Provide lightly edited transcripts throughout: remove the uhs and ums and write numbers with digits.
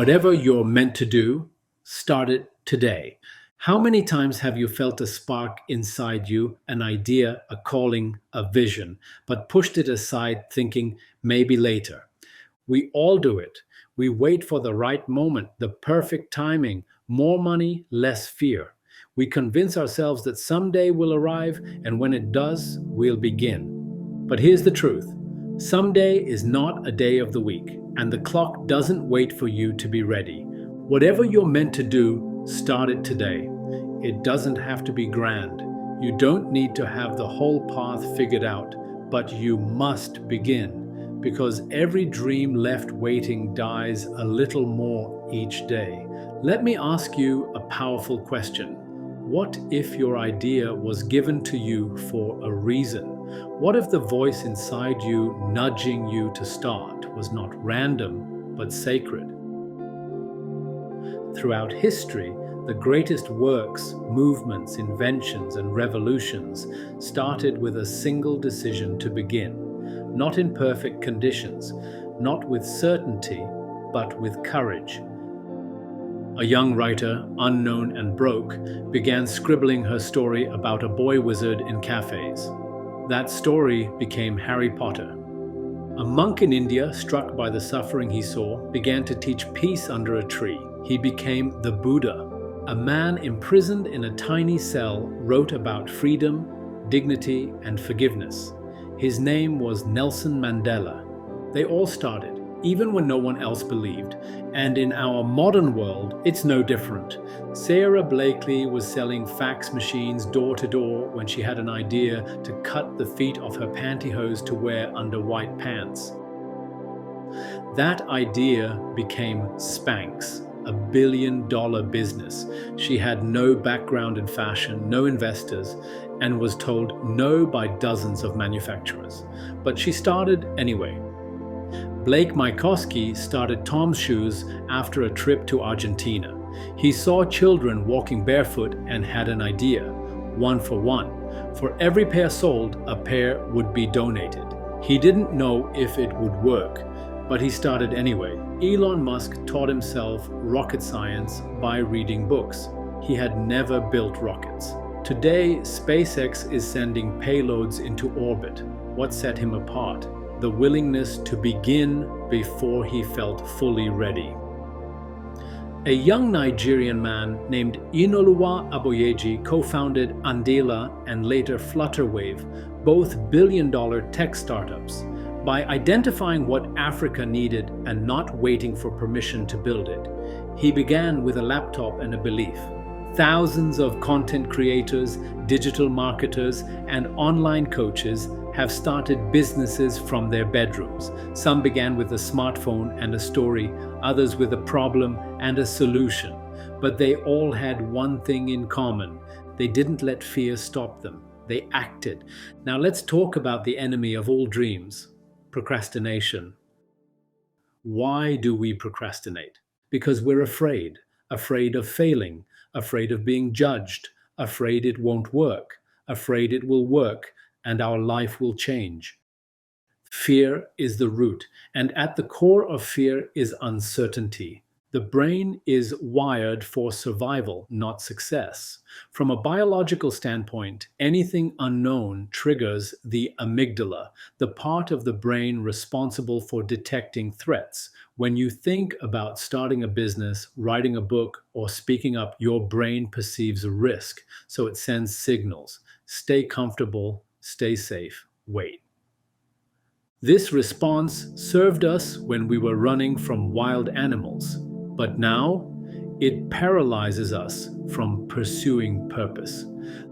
Whatever you're meant to do, start it today. How many times have you felt a spark inside you, an idea, a calling, a vision, but pushed it aside thinking maybe later? We all do it. We wait for the right moment, the perfect timing, more money, less fear. We convince ourselves that someday will arrive, and when it does, we'll begin. But here's the truth: someday is not a day of the week, and the clock doesn't wait for you to be ready. Whatever you're meant to do, start it today. It doesn't have to be grand. You don't need to have the whole path figured out, but you must begin, because every dream left waiting dies a little more each day. Let me ask you a powerful question. What if your idea was given to you for a reason? What if the voice inside you nudging you to start was not random, but sacred? Throughout history, the greatest works, movements, inventions, and revolutions started with a single decision to begin, not in perfect conditions, not with certainty, but with courage. A young writer, unknown and broke, began scribbling her story about a boy wizard in cafes. That story became Harry Potter. A monk in India, struck by the suffering he saw, began to teach peace under a tree. He became the Buddha. A man imprisoned in a tiny cell wrote about freedom, dignity, and forgiveness. His name was Nelson Mandela. They all started, even when no one else believed. And in our modern world, it's no different. Sarah Blakely was selling fax machines door to door when she had an idea to cut the feet off her pantyhose to wear under white pants. That idea became Spanx, a billion-dollar business. She had no background in fashion, no investors, and was told no by dozens of manufacturers. But she started anyway. Blake Mycoskie started Tom's Shoes after a trip to Argentina. He saw children walking barefoot and had an idea: 1 for 1. For every pair sold, a pair would be donated. He didn't know if it would work, but he started anyway. Elon Musk taught himself rocket science by reading books. He had never built rockets. Today, SpaceX is sending payloads into orbit. What set him apart? The willingness to begin before he felt fully ready. A young Nigerian man named Inoluwa Aboyeji co-founded Andela and later Flutterwave, both billion-dollar tech startups. By identifying what Africa needed and not waiting for permission to build it, he began with a laptop and a belief. Thousands of content creators, digital marketers, and online coaches have started businesses from their bedrooms. Some began with a smartphone and a story, others with a problem and a solution. But they all had one thing in common: they didn't let fear stop them. They acted. Now let's talk about the enemy of all dreams: procrastination. Why do we procrastinate? Because we're afraid of failing, afraid of being judged, afraid it won't work, afraid it will work and our life will change. Fear is the root, and at the core of fear is uncertainty. The brain is wired for survival, not success. From a biological standpoint, anything unknown triggers the amygdala, the part of the brain responsible for detecting threats. When you think about starting a business, writing a book, or speaking up, your brain perceives a risk, so it sends signals. Stay comfortable, stay safe, wait. This response served us when we were running from wild animals. But now, it paralyzes us from pursuing purpose.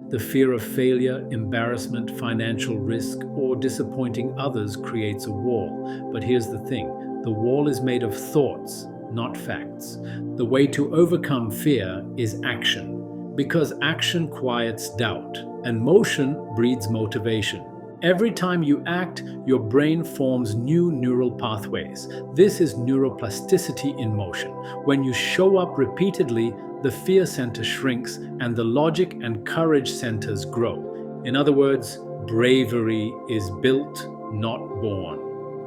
The fear of failure, embarrassment, financial risk, or disappointing others creates a wall. But here's the thing: the wall is made of thoughts, not facts. The way to overcome fear is action, because action quiets doubt, and motion breeds motivation. Every time you act, your brain forms new neural pathways. This is neuroplasticity in motion. When you show up repeatedly, the fear center shrinks and the logic and courage centers grow. In other words, bravery is built, not born.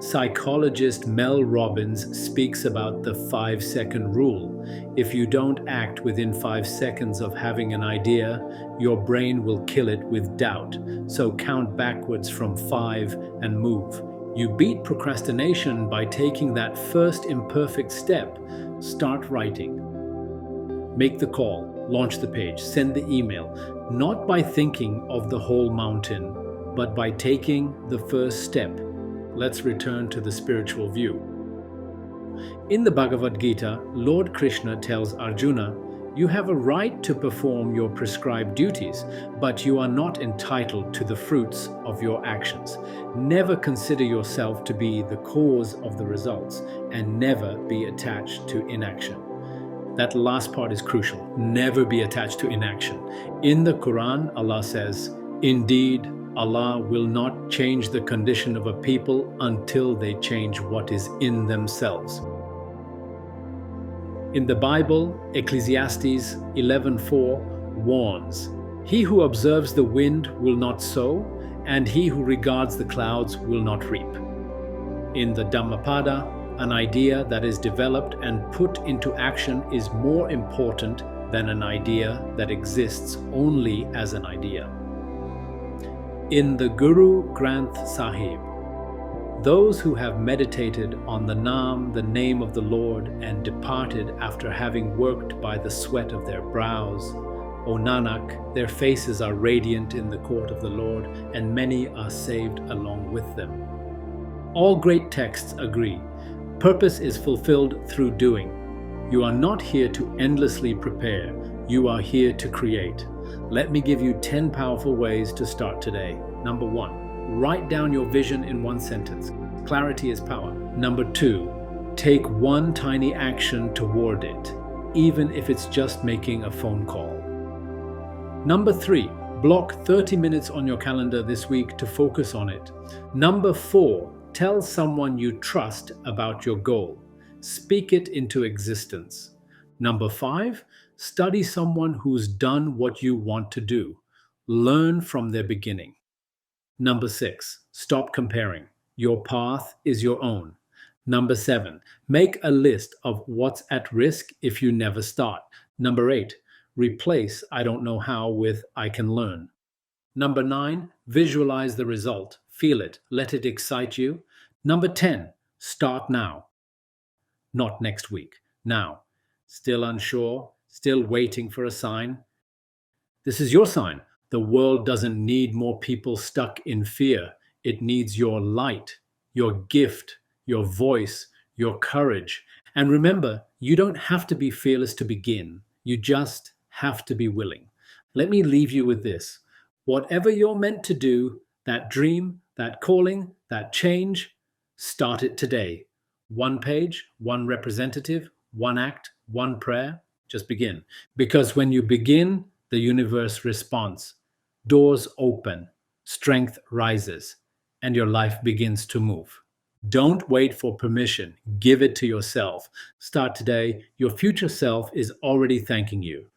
Psychologist Mel Robbins speaks about the 5-second rule. If you don't act within 5 seconds of having an idea, your brain will kill it with doubt. So count backwards from 5 and move. You beat procrastination by taking that first imperfect step. Start writing. Make the call, launch the page, send the email, not by thinking of the whole mountain, but by taking the first step. Let's return to the spiritual view. In the Bhagavad Gita, Lord Krishna tells Arjuna, "You have a right to perform your prescribed duties, but you are not entitled to the fruits of your actions. Never consider yourself to be the cause of the results, and never be attached to inaction." That last part is crucial. Never be attached to inaction. In the Quran, Allah says, "Indeed, Allah will not change the condition of a people until they change what is in themselves." In the Bible, Ecclesiastes 11:4 warns, "He who observes the wind will not sow, and he who regards the clouds will not reap." In the Dhammapada, an idea that is developed and put into action is more important than an idea that exists only as an idea. In the Guru Granth Sahib, those who have meditated on the Naam, the name of the Lord, and departed after having worked by the sweat of their brows, O Nanak, their faces are radiant in the court of the Lord, and many are saved along with them. All great texts agree. Purpose is fulfilled through doing. You are not here to endlessly prepare. You are here to create. Let me give you 10 powerful ways to start today. Number 1, write down your vision in one sentence. Clarity is power. Number 2, take one tiny action toward it, even if it's just making a phone call. Number 3, block 30 minutes on your calendar this week to focus on it. Number 4, tell someone you trust about your goal. Speak it into existence. Number 5, study someone who's done what you want to do. Learn from their beginning. Number 6, stop comparing. Your path is your own. Number 7, make a list of what's at risk if you never start. Number 8, replace "I don't know how" with "I can learn." Number 9, visualize the result. Feel it. Let it excite you. Number 10, start now. Not next week. Now. Still unsure? Still waiting for a sign? This is your sign. The world doesn't need more people stuck in fear. It needs your light, your gift, your voice, your courage. And remember, you don't have to be fearless to begin. You just have to be willing. Let me leave you with this. Whatever you're meant to do, that dream, that calling, that change, start it today. One page, one representative, one act, one prayer. Just begin. Because when you begin, the universe responds. Doors open, strength rises, and your life begins to move. Don't wait for permission. Give it to yourself. Start today. Your future self is already thanking you.